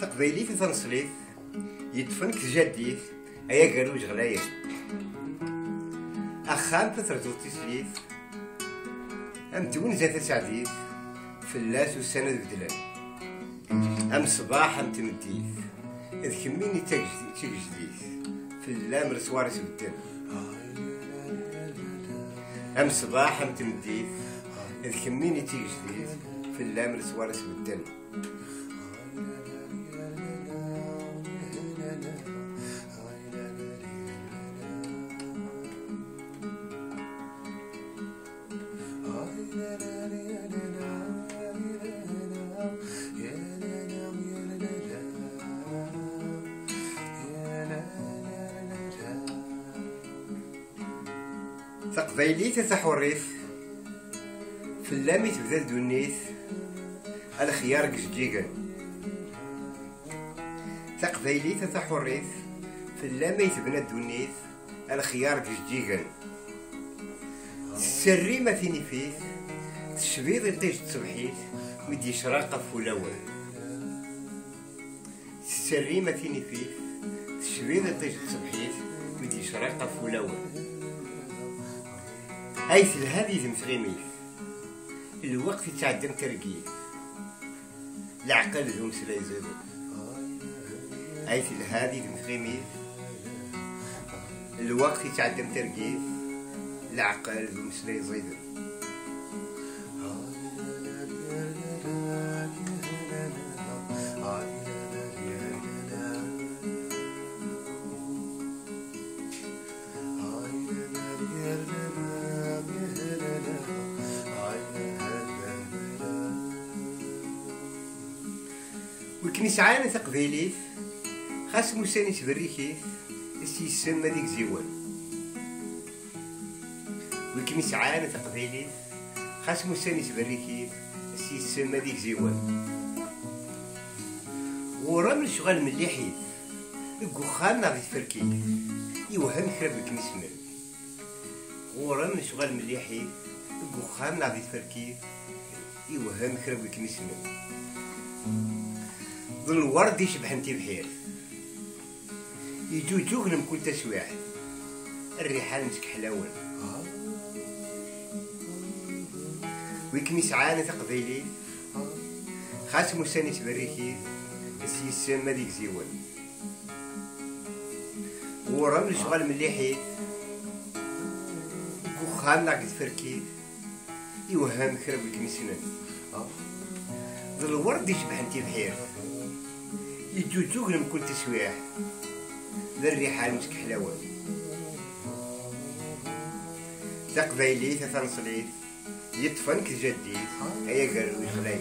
تقبيليت تنصليت يدفنك جديت ايا قالوج غلايا اخام تتردو تسليت ام تون زات سعديت فلاس والسند بدلان ام صباح ام تمديت اذ كميني تجديت فلا مرسوارس بالدم ام صباح ام تمديت اذ كميني تجديت فلا مرسوارس بالدم تقبيلي تتحوريت فلامي تبدا دونيت الخيار جديقا تقبيلي تتحوريت فلامي تبنى دونيت الخيار جديقا السري ما فيني فيه تشبيض يطيش تصبحيت مدي شراقة فولاول السري ما فيني فيه تشبيض يطيش تصبحيت مدي شراقة فولاول ايث الهادي تمثغيميت الوقت يتعدم ترقيت العقل ذو مسلا يزيدو ايث الهادي تمثغيميت الوقت يتعدم ترقيت العقل ذو مسلا يزيدو وكنيسعان تقبيليت خاص موساني تبريكيت يسمى ديك زيوان وكنيسعان تقبيليت خاص موساني تبريكيت يسمى ديك زيوان ورا من شغل مليحيت الكوخان غادي تفركيت يوهم كرا بالكنيسمن ورا من شغل مليحيت الكوخان غادي تفركيت يوهم كرا بالكنيسمن ظل الورد يشبح انتي بحير يجوجوغ لمكل تسويح الريحان مسك حلاون ويكنيس عانة تقبيلي خاص موساني تبريكي السيسان ديك زيوان ورمل شغال مليحيت وخان ناقد فركيت يوهم كرب الكنيسنان ظل الورد يشبح انتي بحير يجوجوغ لمكل تسويح ذا الريحان مسك حلاوة تقبيلي تتنصليت يطفنك جديد هيا قالوا يخلاي